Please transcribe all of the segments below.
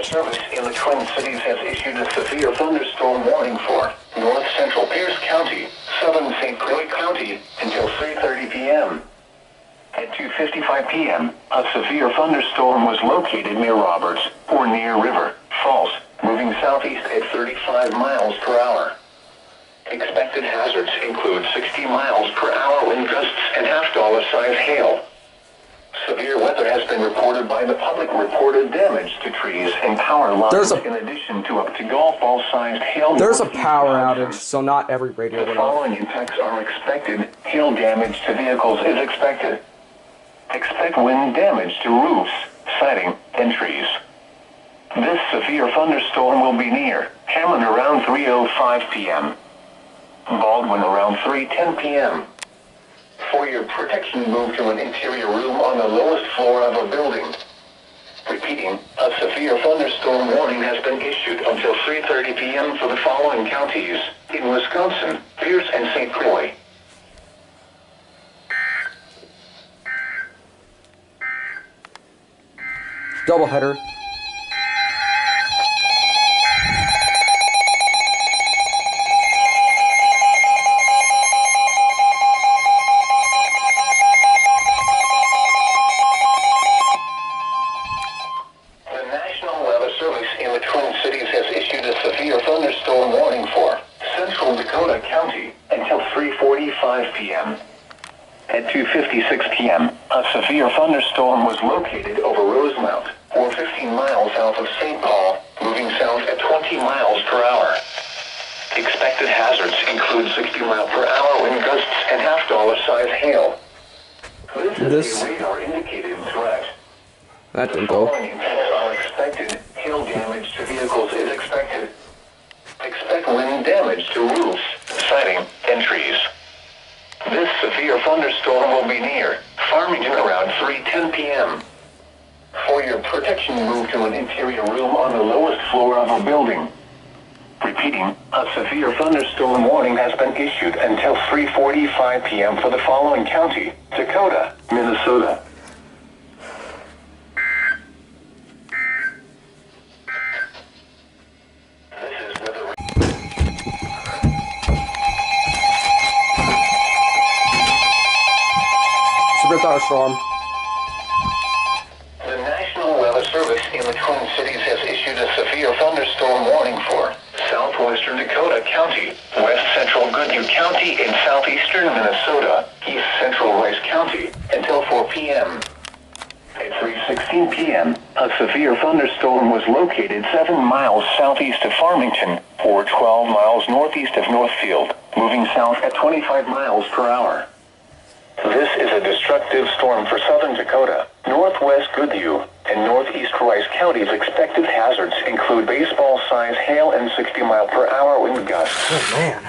Weather Service in the Twin Cities has issued a severe thunderstorm warning for north central Pierce County, southern St. Croix County until 3:30 p.m. At 2:55 p.m., a severe thunderstorm was located near Roberts, or near River Falls, moving southeast at 35 miles per hour. Expected hazards include 60 miles per hour wind gusts and half-dollar-size hail. Severe weather has been reported by the public. Reported damage to trees and power lines in addition to up to golf ball-sized hail. There's a power outage, so not every radio went off. The following impacts are expected. Hail damage to vehicles is expected. Expect wind damage to roofs, siding, and trees. This severe thunderstorm will be near Hammond around 3:05 p.m. Baldwin around 3:10 p.m. For your protection, move to an interior room on the lowest floor of a building. Repeating, a severe thunderstorm warning has been issued until 3:30 p.m. for the following counties in Wisconsin, Pierce and St. Croix. Doubleheader. Thunderstorm warning for central Dakota County until 3:45 p.m. At 2:56 p.m., a severe thunderstorm was located over Rosemount, or 15 miles south of St. Paul, moving south at 20 miles per hour. Expected hazards include 60 mile per hour wind gusts and half-dollar-size hail. This is a radar-indicated threat. That didn't go. The following impacts are expected. Hail damage to vehicles is expected. Expect wind damage to roofs, siding, and trees. This severe thunderstorm will be near Farmington around 3:10 p.m. For your protection, move to an interior room on the lowest floor of a building. Repeating, a severe thunderstorm warning has been issued until 3:45 p.m. for the following county: Dakota, Minnesota. Storm. The National Weather Service in the Twin Cities has issued a severe thunderstorm warning for southwestern Dakota County, west central Goodhue County, and southeastern Minnesota, east central Rice County, until 4 p.m. At 3:16 p.m., a severe thunderstorm was located 7 miles southeast of Farmington, or 12 miles northeast of Northfield, moving south at 25 miles per hour. This is a destructive storm for southern Dakota, northwest Goodhue, and northeast Rice counties. Expected hazards include baseball-sized hail and 60 mile per hour wind gusts. Oh, man.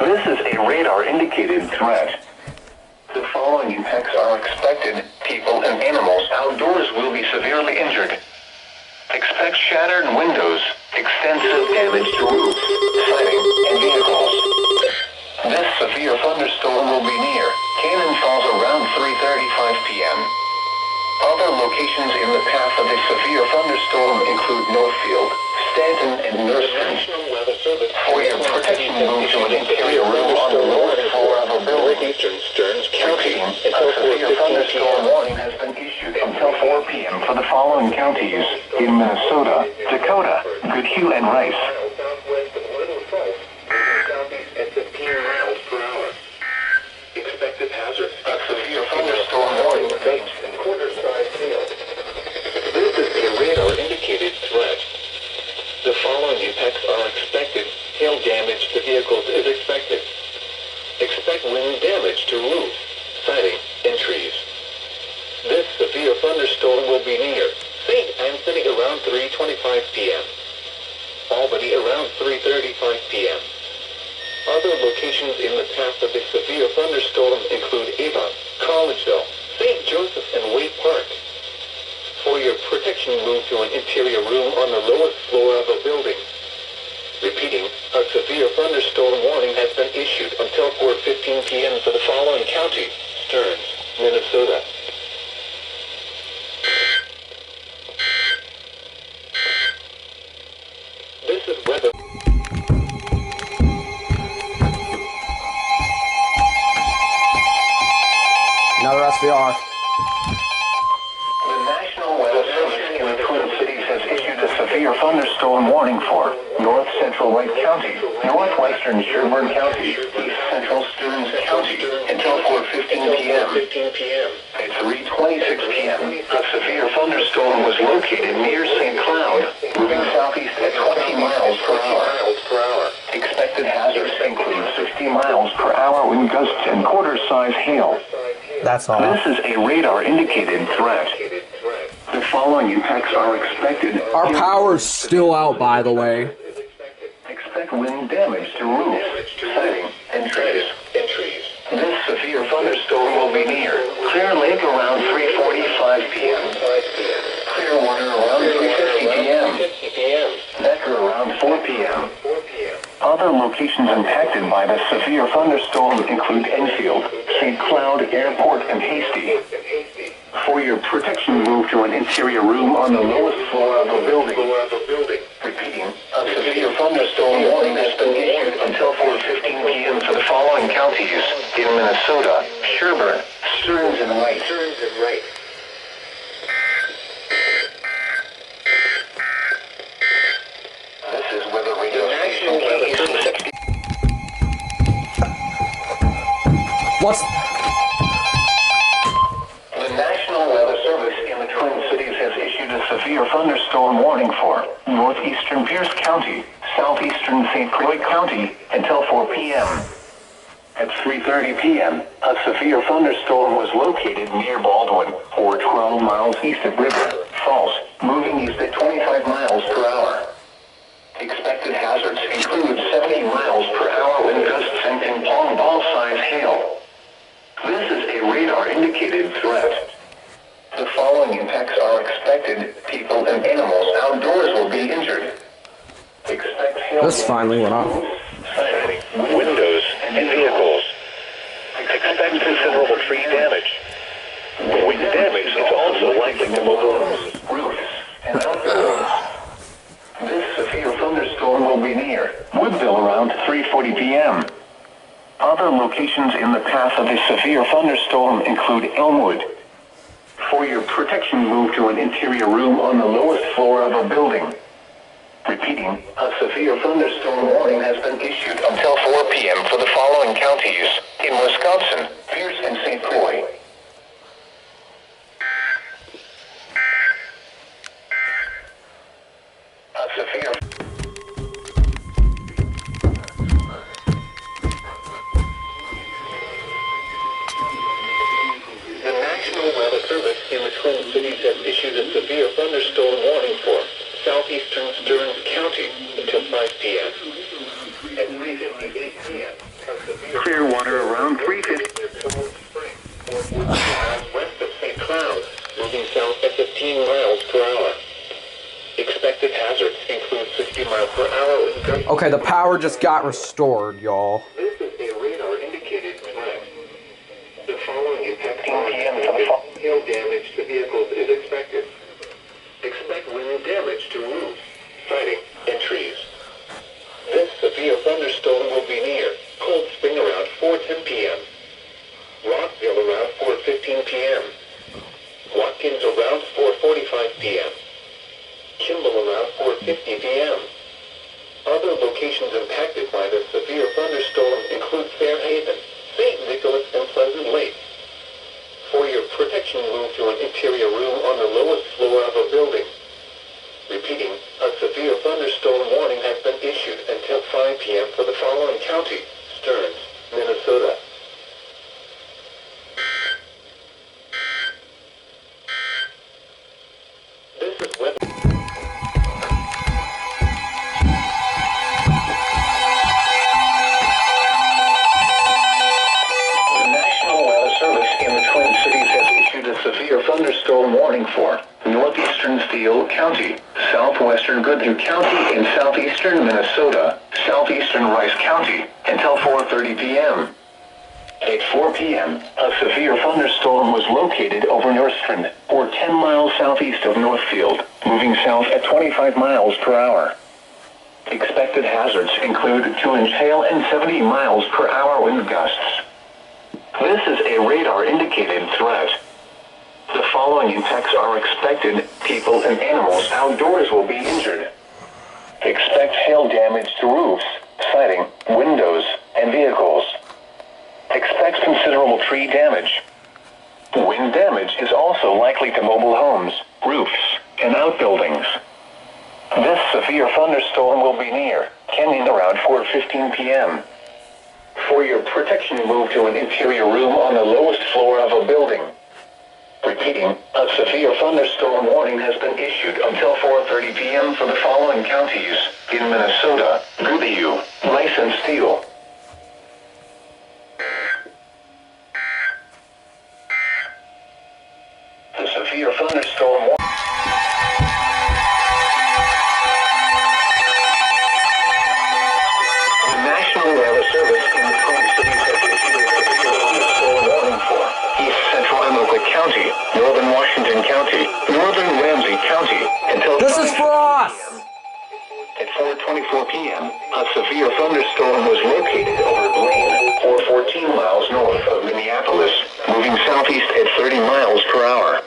This is a radar-indicated threat. The following impacts are expected. People and animals outdoors will be severely injured. Expect shattered windows, extensive damage to roofs, siding, and vehicles. This severe thunderstorm will be near Cannon Falls around 3:35 p.m. Other locations in the path of the severe thunderstorm include Northfield, Stanton, and Nurston. For your protection, move to an interior room on the lowest floor of a building. Eastern Stearns County. A severe thunderstorm warning has been issued until 4 p.m. for the following counties in Minnesota, Dakota, Goodhue, and Rice. The following impacts are expected. Hail damage to vehicles is expected. Expect wind damage to roofs, siding, and trees. This severe thunderstorm will be near St. Anthony around 3:25 p.m. Albany around 3:35 p.m. Other locations in the path of the severe thunderstorm include Avon, Collegeville, St. Joseph, and Wade Park. For your protection, move to an interior room on the lowest floor of a building. Repeating, a severe thunderstorm warning has been issued until 4:15 p.m. for the following county: Stearns, Minnesota. This is weather. Another SVR. The National Weather Service in the Twin Cities has issued a severe thunderstorm warning for north central Wright County, northwestern Sherburne County, east central Stearns County until 4:15 p.m. At 3:26 p.m., a severe thunderstorm was located near St. Cloud, moving southeast at 20 miles per hour. Expected hazards include 60 miles per hour wind gusts and quarter-size hail. That's all. This is a radar-indicated threat. The following impacts are expected. Our power's still out, by the way. Expect wind damage to roofs, siding, and trees. This severe thunderstorm will be near Clear Lake around 3:45 p.m. Clearwater around 3:50 p.m. Meeker around 4 p.m. Other locations impacted by the severe thunderstorm include Enfield, St. Cloud Airport, and Hasty. For your protection, move to an interior room on the lowest floor of a building. Repeating, a severe thunderstorm warning has been issued until 4:15 p.m. for the following counties in Minnesota: Sherburne, Stearns, and Wright. This is Weather Radio Station KE60. What's... The National Weather Service in the Twin Cities has issued a severe thunderstorm warning for northeastern Pierce County, southeastern St. Croix County until 4 p.m. At 3:30 p.m., a severe thunderstorm was located near Baldwin, or 12 miles east of River Falls, moving east at 25 miles per hour. Expected hazards include 70 miles per hour wind gusts and ping-pong ball-size hail. This is a radar-indicated threat. The following impacts are expected. People and animals outdoors will be injured. Expect hail. This finally went off. Siding, windows, and vehicles. Expect considerable tree damage. Wind damage is also likely to balloons, roofs, and outbuildings. This severe thunderstorm will be near Woodville around 3:40 p.m. Other locations in the path of the severe thunderstorm include Elmwood. For your protection, move to an interior room on the lowest floor of a building. Repeating, a severe thunderstorm warning has been issued until 4 p.m. for the following counties in Wisconsin: Pierce and St. Croix. A severe... The National Weather Service in the Twin Cities has issued a severe thunderstorm warning for southeastern Stearns County until 5 p.m. At 3:58 p.m. Clearwater around 3:50. West of St. Cloud, moving south at 15 miles per hour. Expected hazards include 60 miles per hour wind gusts. Okay, the power just got restored, y'all. This is a radar-indicated threat. The following impact on hail damage to vehicles is expected. Expect wind damage to roofs, siding, and trees. This severe thunderstorm will be near Cold Spring around 4:10 p.m. Rockville around 4:15 p.m. Watkins around 4:45 p.m. Kimball around 4:50 p.m. Other locations impacted by the severe thunderstorm include Fairhaven, St. Nicholas, and Pleasant Lake. For your protection, move to an interior room on the lowest floor of a building. Repeating, a severe thunderstorm warning has been issued until 5 p.m. for the following county: Stearns, Minnesota. This is weather. The National Weather Service in the Twin Cities has issued a severe thunderstorm warning for northeastern Steele County, southwestern Goodhue County, and southeastern Minnesota, southeastern Rice County, until 4:30 p.m. At 4 p.m., a severe thunderstorm was located over Northstrand, or 10 miles southeast of Northfield, moving south at 25 miles per hour. Expected hazards include 2-inch hail and 70 miles per hour wind gusts. This is a radar-indicated threat. The following impacts are expected. People and animals outdoors will be injured. Expect hail damage to roofs, siding, windows, and vehicles. Expect considerable tree damage. Wind damage is also likely to mobile homes, roofs, and outbuildings. This severe thunderstorm will be near Canyon around 4:15 p.m. For your protection, move to an interior room on the lowest floor of a building. Repeating, a severe thunderstorm warning has been issued until 4:30 p.m. for the following counties in Minnesota: Goodhue, Rice and Steele. The severe thunderstorm warning. The National Weather Service in the Twin Cities has issued a severe thunderstorm warning for East Central and Dakota County, Northern Washington County, Northern Ramsey County, until This is for us! At 4:24 p.m., a severe thunderstorm was located over Blaine, 414 miles north of Minneapolis, moving southeast at 30 miles per hour.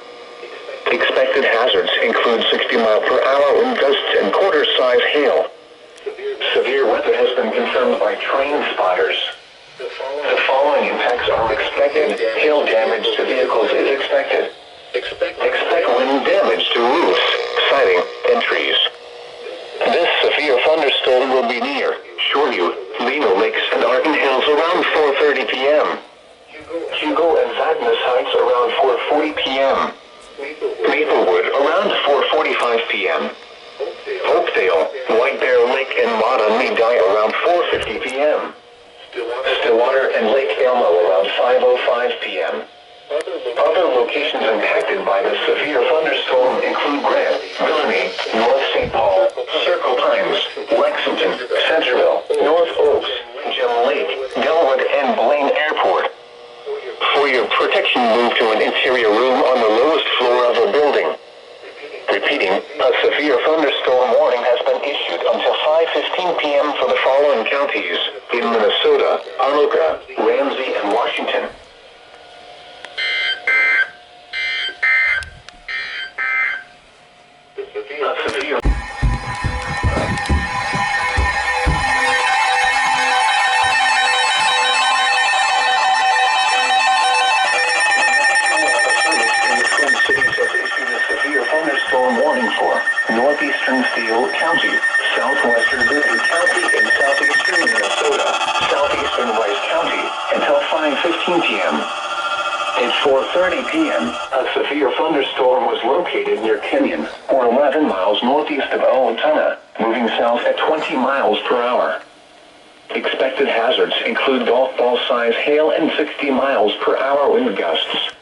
Expected hazards include 60 mile per hour wind gusts and quarter-size hail. Severe weather has been confirmed by train spotters. The following impacts are expected. Hail damage to vehicles is expected. Expect wind damage to roofs, siding, and trees. This severe thunderstorm will be near Shoreview, Lino Lakes, and Arden Hills around 4:30 p.m. Hugo and Vadnais Heights around 4:40 p.m. Maplewood around 4:45 p.m. Oakdale, White Bear Lake, and Mattawamkeag around 4:50 p.m. Stillwater and Lake Elmo around 5:05 p.m. Other locations impacted by the severe thunderstorm include Grant, Villainy, North St. Paul, Circle Pines, Lexington, Centerville, North Oaks, Gem Lake, Delwood, and Blaine Airport. For your protection, move to an interior room on the lowest floor of a building. Repeating, a severe thunderstorm warning has been issued until 5:15 p.m. for the following counties in Minnesota: Anoka, Ramsey, and Washington. A severe thunderstorm warning for northeastern Steele County, southwestern Goodhue County, and southeastern Minnesota, southeastern Rice County, until 5:15 p.m. At 4:30 p.m., a severe thunderstorm was located near Kenyon, or 11 miles northeast of Owatonna, moving south at 20 miles per hour. Expected hazards include golf ball-size hail and 60 miles per hour wind gusts.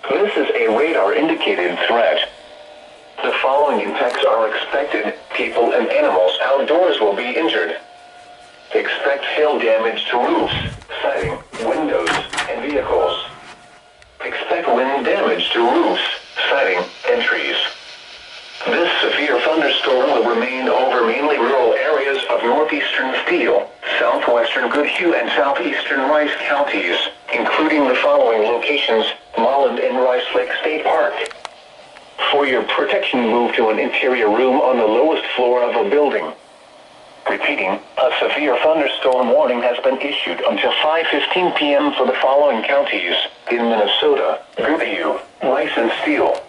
This is a radar-indicated threat. The following impacts are expected. People and animals outdoors will be injured. Expect hail damage to roofs, siding, windows, and vehicles. Expect wind damage to roofs, siding, and trees. This severe thunderstorm will remain over mainly rural areas of northeastern Steele, southwestern Goodhue, and southeastern Rice counties, including the following locations: Molland and Rice Lake State Park. For your protection, move to an interior room on the lowest floor of a building. Repeating, a severe thunderstorm warning has been issued until 5:15 p.m. for the following counties in Minnesota: Goodhue, Rice and Steele.